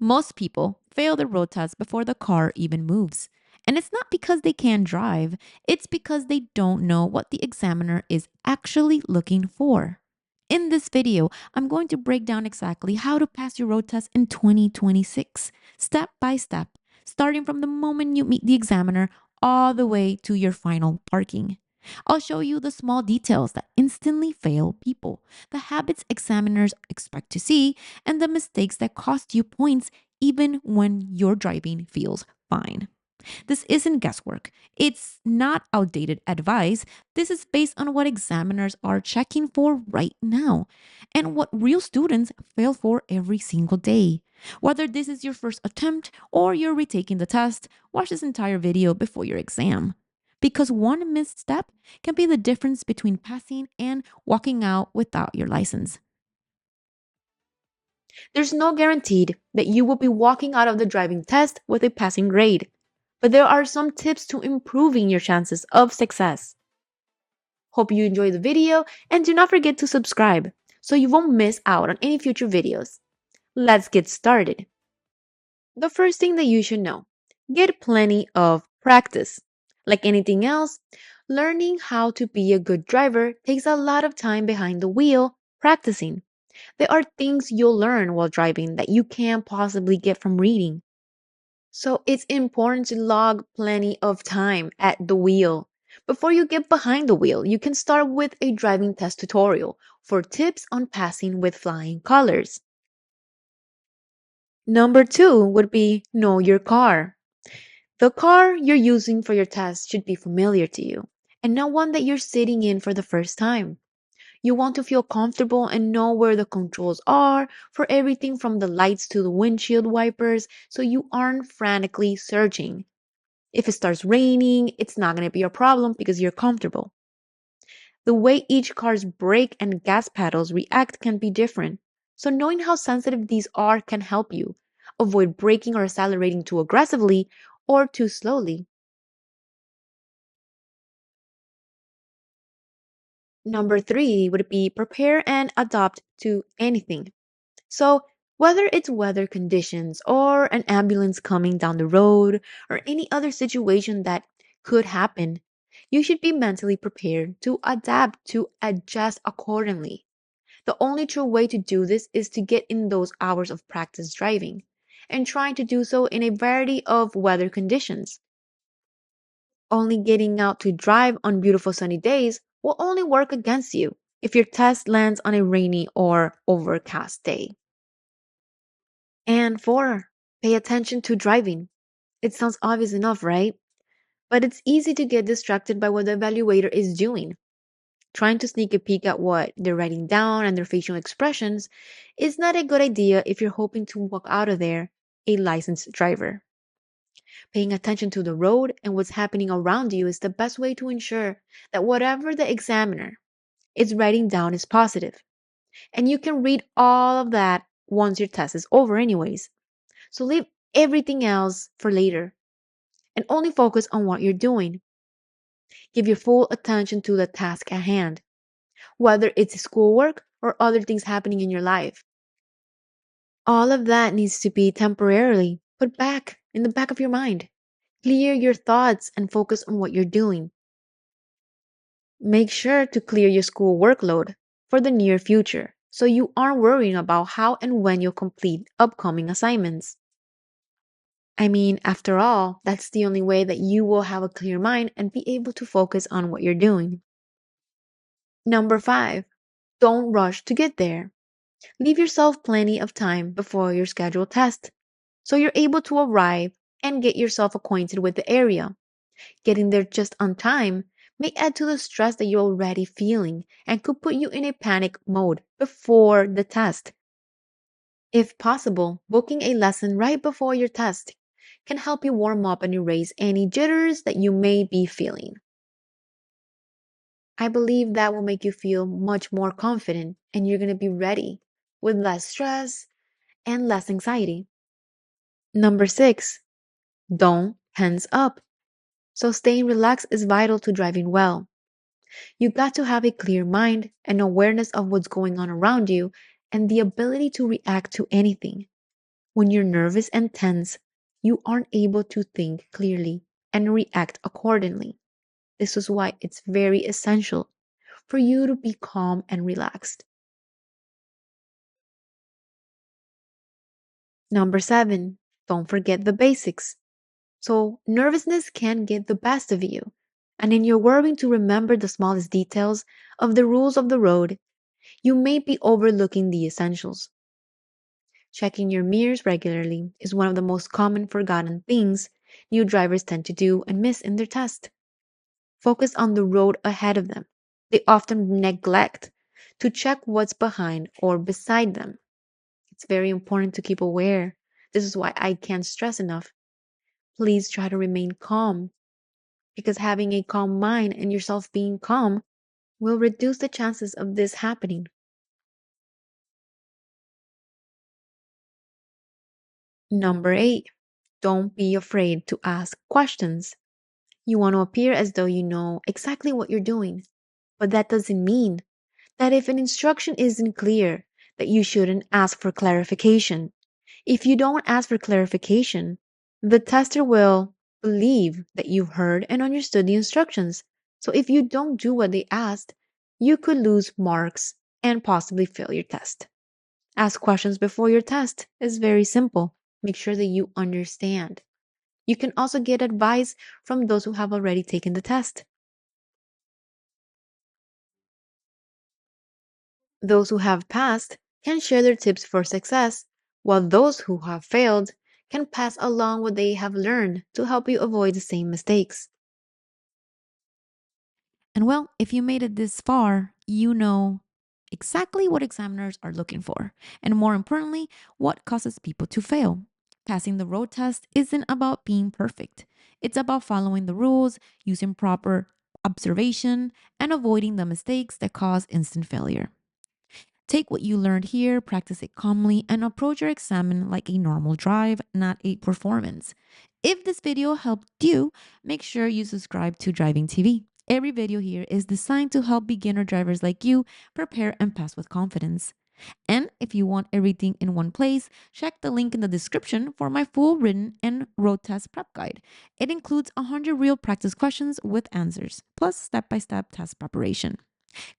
Most people fail the road test before the car even moves. And it's not because they can't drive, it's because they don't know what the examiner is actually looking for. In this video, I'm going to break down exactly how to pass your road test in 2026, step by step, starting from the moment you meet the examiner all the way to your final parking. I'll show you the small details that instantly fail people, the habits examiners expect to see, and the mistakes that cost you points even when your driving feels fine. This isn't guesswork. It's not outdated advice. This is based on what examiners are checking for right now and what real students fail for every single day. Whether this is your first attempt or you're retaking the test, watch this entire video before your exam. Because one misstep can be the difference between passing and walking out without your license. There's no guarantee that you will be walking out of the driving test with a passing grade, but there are some tips to improving your chances of success. Hope you enjoyed the video and do not forget to subscribe so you won't miss out on any future videos. Let's get started. The first thing that you should know, get plenty of practice. Like anything else, learning how to be a good driver takes a lot of time behind the wheel practicing. There are things you'll learn while driving that you can't possibly get from reading. So it's important to log plenty of time at the wheel. Before you get behind the wheel, you can start with a driving test tutorial for tips on passing with flying colors. Number two would be know your car. The car you're using for your test should be familiar to you and not one that you're sitting in for the first time. You want to feel comfortable and know where the controls are for everything from the lights to the windshield wipers so you aren't frantically searching. If it starts raining, it's not going to be a problem because you're comfortable. The way each car's brake and gas pedals react can be different, so knowing how sensitive these are can help you avoid braking or accelerating too aggressively or too slowly. Number three would be prepare and adapt to anything. So, whether it's weather conditions or an ambulance coming down the road or any other situation that could happen, you should be mentally prepared to adapt to adjust accordingly. The only true way to do this is to get in those hours of practice driving and trying to do so in a variety of weather conditions. Only getting out to drive on beautiful sunny days will only work against you if your test lands on a rainy or overcast day. And four, pay attention to driving. It sounds obvious enough, right? But it's easy to get distracted by what the evaluator is doing. Trying to sneak a peek at what they're writing down and their facial expressions is not a good idea if you're hoping to walk out of there a licensed driver. Paying attention to the road and what's happening around you is the best way to ensure that whatever the examiner is writing down is positive. And you can read all of that once your test is over, anyways. So leave everything else for later and only focus on what you're doing. Give your full attention to the task at hand, whether it's schoolwork or other things happening in your life. All of that needs to be temporarily put back in the back of your mind. Clear your thoughts and focus on what you're doing. Make sure to clear your school workload for the near future so you aren't worrying about how and when you'll complete upcoming assignments. I mean, after all, that's the only way that you will have a clear mind and be able to focus on what you're doing. Number five, don't rush to get there. Leave yourself plenty of time before your scheduled test so you're able to arrive and get yourself acquainted with the area. Getting there just on time may add to the stress that you're already feeling and could put you in a panic mode before the test. If possible, booking a lesson right before your test can help you warm up and erase any jitters that you may be feeling. I believe that will make you feel much more confident and you're going to be ready with less stress and less anxiety. Number six, don't tense up. So staying relaxed is vital to driving well. You got to have a clear mind and awareness of what's going on around you and the ability to react to anything. When you're nervous and tense, you aren't able to think clearly and react accordingly. This is why it's very essential for you to be calm and relaxed. Number seven, don't forget the basics. So, nervousness can get the best of you. And in your worrying to remember the smallest details of the rules of the road, you may be overlooking the essentials. Checking your mirrors regularly is one of the most common forgotten things new drivers tend to do and miss in their test. Focus on the road ahead of them. They often neglect to check what's behind or beside them. It's very important to keep aware. This is why I can't stress enough. Please try to remain calm because having a calm mind and yourself being calm will reduce the chances of this happening. Number eight, don't be afraid to ask questions. You want to appear as though you know exactly what you're doing, but that doesn't mean that if an instruction isn't clear, that you shouldn't ask for clarification. If you don't ask for clarification, the tester will believe that you've heard and understood the instructions. So if you don't do what they asked, you could lose marks and possibly fail your test. Ask questions before your test is very simple. Make sure that you understand. You can also get advice from those who have already taken the test. Those who have passed can share their tips for success, while those who have failed can pass along what they have learned to help you avoid the same mistakes. And well, if you made it this far, you know exactly what examiners are looking for, and more importantly, what causes people to fail. Passing the road test isn't about being perfect, it's about following the rules, using proper observation, and avoiding the mistakes that cause instant failure. Take what you learned here, practice it calmly, and approach your examen like a normal drive, not a performance. If this video helped you, make sure you subscribe to Driving TV. Every video here is designed to help beginner drivers like you prepare and pass with confidence. And if you want everything in one place, check the link in the description for my full written and road test prep guide. It includes 100 real practice questions with answers, plus step by step test preparation.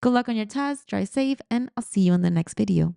Good luck on your test, drive safe, and I'll see you in the next video.